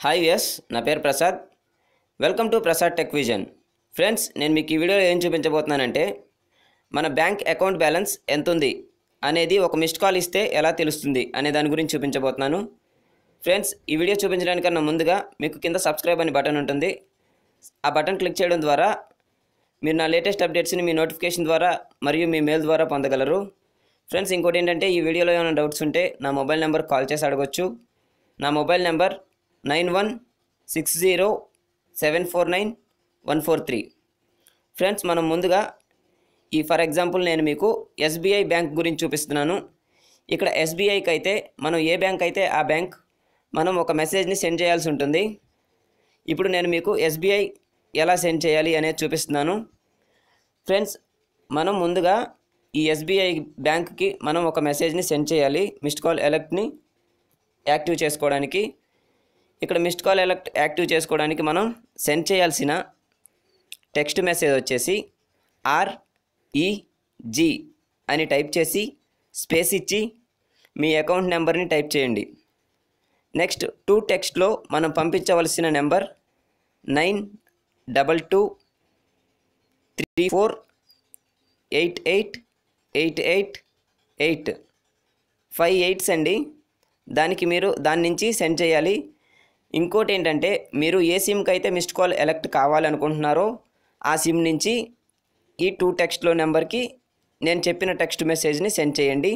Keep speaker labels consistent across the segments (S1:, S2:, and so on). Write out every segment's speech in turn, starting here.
S1: Hi yes నా పేరు Prasad. Welcome to Prasad tech vision. Friends, నేను మీకు ఈ వీడియోలో ఏం చూపించబోతున్నానంటే మన బ్యాంక్ అకౌంట్ బ్యాలెన్స్ ఎంత ఉంది అనేది ఒక మిస్డ్ కాల్ ఇస్తే ఎలా తెలుస్తుంది అనే దాని గురించి చూపించబోతున్నాను. ఫ్రెండ్స్, ఈ వీడియో చూపించడానికన్నా ముందుగా మీకు కింద సబ్స్క్రైబ్ అనే బటన్ ఉంటుంది. ఆ బటన్ క్లిక్ చేయడం ద్వారా మీరు నా లేటెస్ట్ అప్డేట్స్ని మీ నోటిఫికేషన్ ద్వారా మరియు మీ మెయిల్ ద్వారా పొందగలరు. ఫ్రెండ్స్, ఇంకోటి ఏంటంటే ఈ వీడియోలో ఏమైనా డౌట్స్ ఉంటే నా మొబైల్ నెంబర్ కాల్ చేసి అడగొచ్చు. నా మొబైల్ నెంబర్ 9160749143. ఫ్రెండ్స్, మనం ముందుగా ఫర్ ఎగ్జాంపుల్ నేను మీకు ఎస్బీఐ బ్యాంక్ గురించి చూపిస్తున్నాను. ఇక్కడ ఎస్బీఐకి అయితే మనం ఏ బ్యాంక్ అయితే ఆ బ్యాంక్ మనం ఒక మెసేజ్ని సెండ్ చేయాల్సి ఉంటుంది. ఇప్పుడు నేను మీకు ఎస్బీఐ ఎలా సెండ్ చేయాలి అనేది చూపిస్తున్నాను. ఫ్రెండ్స్, మనం ముందుగా ఈ ఎస్బీఐ బ్యాంక్కి మనం ఒక మెసేజ్ని సెండ్ చేయాలి మిస్డ్ కాల్ ఎలర్ట్ని యాక్టివ్ చేసుకోవడానికి. ఇక్కడ మిస్డ్ కాల్ ఎలర్ట్ యాక్టివ్ చేసుకోవడానికి మనం సెండ్ చేయాల్సిన టెక్స్ట్ మెసేజ్ వచ్చేసి REG అని టైప్ చేసి స్పేస్ ఇచ్చి మీ అకౌంట్ నెంబర్ని టైప్ చేయండి. నెక్స్ట్ టు టెక్స్ట్లో మనం పంపించవలసిన నెంబర్ 9222348888 5 8s అండి. దాని నుంచి సెండ్ చేయాలి. ఇంకోటి ఏంటంటే మీరు ఏ సిమ్కి అయితే మిస్డ్ కాల్ ఎలర్ట్ కావాలనుకుంటున్నారో ఆ సిమ్ నుంచి ఈ టూ టెక్స్ట్లో నెంబర్కి నేను చెప్పిన టెక్స్ట్ మెసేజ్ని సెండ్ చేయండి.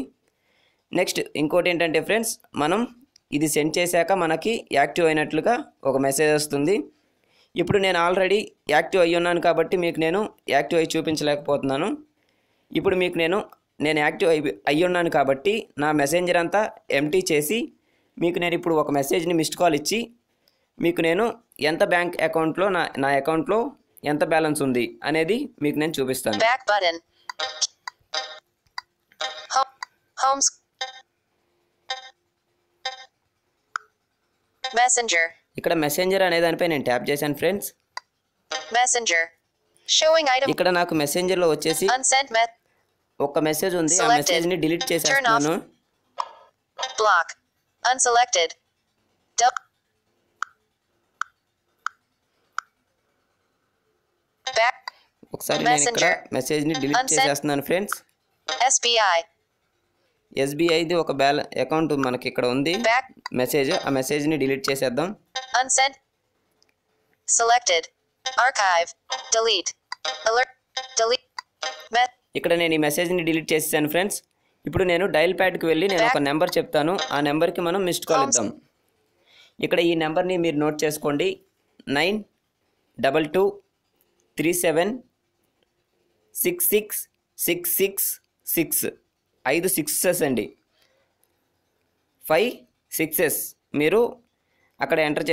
S1: నెక్స్ట్ ఇంకోటి ఏంటంటే ఫ్రెండ్స్, మనం ఇది సెండ్ చేశాక మనకి యాక్టివ్ అయినట్లుగా ఒక మెసేజ్ వస్తుంది. ఇప్పుడు నేను ఆల్రెడీ యాక్టివ్ అయ్యి ఉన్నాను కాబట్టి మీకు నేను యాక్టివ్ అయ్యి చూపించలేకపోతున్నాను. ఇప్పుడు మీకు నేను యాక్టివ్ అయ్యి ఉన్నాను కాబట్టి నా మెసెంజర్ అంతా ఎంటీ చేసి మీకు నేను ఇప్పుడు ఒక మెసేజ్ని మిస్డ్ కాల్ ఇచ్చి మీకు నేను ఎంత బ్యాంక్ అకౌంట్లో నా అకౌంట్లో ఎంత బ్యాలెన్స్ ఉంది అనేది మీకు నేను చూపిస్తాను.
S2: Back button. Homes. Messenger.
S1: ఇక్కడ మెసెంజర్ అనే దానిపై నేను ట్యాప్ చేశాను ఫ్రెండ్స్.
S2: Messenger. Showing item.
S1: ఇక్కడ నాకు మెసెంజర్లో వచ్చేసి
S2: Unsent
S1: ఒక మెసేజ్ ఉంది. ఆ
S2: Selected.
S1: మెసేజ్ని డిలీట్ చేసేస్తున్నాను.
S2: block. Unselected. Back.
S1: ఒకసారి నేను ఇక్కడ మెసేజ్ని డిలీట్ చేసేస్తున్నాను ఫ్రెండ్స్.
S2: SBI.
S1: ఎస్బీఐది ఒక అకౌంట్ మనకి ఇక్కడ ఉంది మెసేజ్. ఆ మెసేజ్ని డిలీట్ చేసేద్దాం.
S2: Unsent. Selected. Archive. Delete. Alert. Delete.
S1: ఇక్కడ నేను ఈ మెసేజ్ని డిలీట్ చేసేసాను ఫ్రెండ్స్. ఇప్పుడు నేను డయల్ ప్యాడ్కి వెళ్ళి నేను ఒక నెంబర్ చెప్తాను. ఆ నెంబర్కి మనం మిస్డ్ కాల్ ఇద్దాం. ఇక్కడ ఈ నెంబర్ని మీరు నోట్ చేసుకోండి. 9222376666. 5 6s అండి. 5 6s మీరు అక్కడ ఎంటర్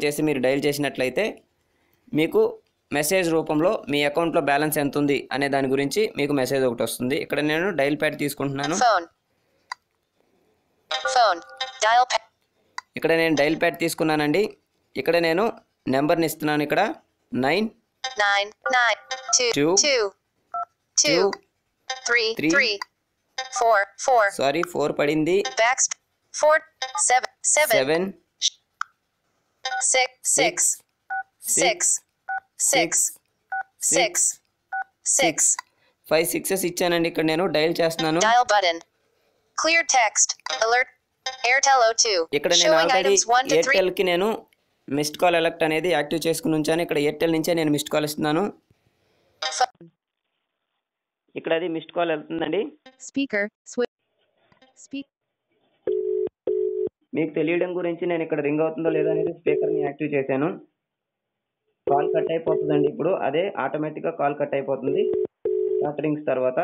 S1: చేసి మీరు డయల్ చేసినట్లయితే మీకు మెసేజ్ రూపంలో మీ అకౌంట్లో బ్యాలెన్స్ ఎంత ఉంది అనే దాని గురించి మీకు మెసేజ్ ఒకటి వస్తుంది. ఇక్కడ నేను డయల్ ప్యాడ్ తీసుకుంటున్నాను. ఇక్కడ నేను డయల్ ప్యాడ్ తీసుకున్నానండి. ఇక్కడ నేను నెంబర్ని ఇస్తున్నాను. ఇక్కడ
S2: 99223
S1: సారీ 4 పడింది. 7 6 5 6s ఇచ్చానండి. ఇక్కడ నేను డయల్ చేస్తున్నాను.
S2: Clear text. Alert. Airtel O2.
S1: ఇక్కడ నేను ఆల్రెడీ ఎయిర్టెల్కి నేను మిస్డ్ కాల్ అలర్ట్ అనేది యాక్టివ్ చేసుకుని ఉంచాను. ఇక్కడ ఎయిర్టెల్ నుంచే నేను మిస్డ్ కాల్ ఇస్తున్నాను. ఇక్కడ అది మిస్డ్ కాల్ వెళ్తుందండి. మీకు తెలియడం గురించి నేను ఇక్కడ రింగ్ అవుతుందో లేదో అనేది స్పీకర్ని యాక్టివ్ చేశాను. కాల్ కట్ అయిపోతుందండి. ఇప్పుడు అదే ఆటోమేటిక్గా కాల్ కట్ అయిపోతుంది. షార్ట్ రింగ్స్ తర్వాత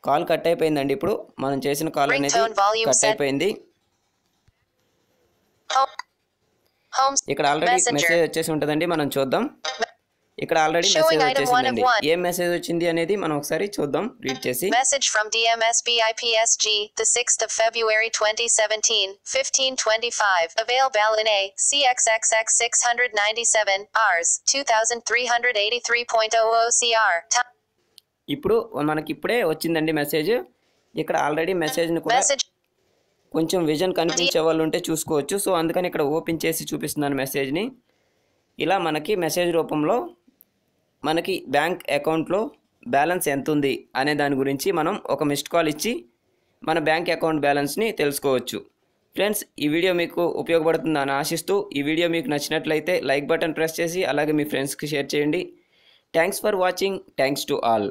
S1: కాల్ కట్ అయిపోయిందండి. ఇప్పుడు మనం చేసిన కాల్ అనేది కట్ అయిపోయింది. ఇక్కడ ఆల్రెడీ మెసేజ్ వచ్చేసి ఉంటుందండి. మనం చూద్దాం. ఇక్కడ ఆల్రెడీ మెసేజ్ వచ్చేసిందండి. ఏ మెసేజ్ వచ్చింది అనేది మనం ఒకసారి చూద్దాం రీడ్ చేసి.
S2: Message from DMSBI PSG, the 6th of February 2017, 15:25. Avail balance A, CXXX 697, Rs, 2383.00 CR.
S1: ఇప్పుడు మనకి ఇప్పుడే వచ్చిందండి మెసేజ్. ఇక్కడ ఆల్రెడీ మెసేజ్ని కూడా కొంచెం విజన్ కనిపించే వాళ్ళు ఉంటే చూసుకోవచ్చు. సో అందుకని ఇక్కడ ఓపెన్ చేసి చూపిస్తున్నాను మెసేజ్ని. ఇలా మనకి మెసేజ్ రూపంలో మనకి బ్యాంక్ అకౌంట్లో బ్యాలెన్స్ ఎంత ఉంది అనే దాని గురించి మనం ఒక మిస్డ్ కాల్ ఇచ్చి మన బ్యాంక్ అకౌంట్ బ్యాలెన్స్ని తెలుసుకోవచ్చు. ఫ్రెండ్స్, ఈ వీడియో మీకు ఉపయోగపడుతుందని ఆశిస్తూ, ఈ వీడియో మీకు నచ్చినట్లయితే లైక్ బటన్ ప్రెస్ చేసి అలాగే మీ ఫ్రెండ్స్కి షేర్ చేయండి. Thanks for watching. Thanks to all.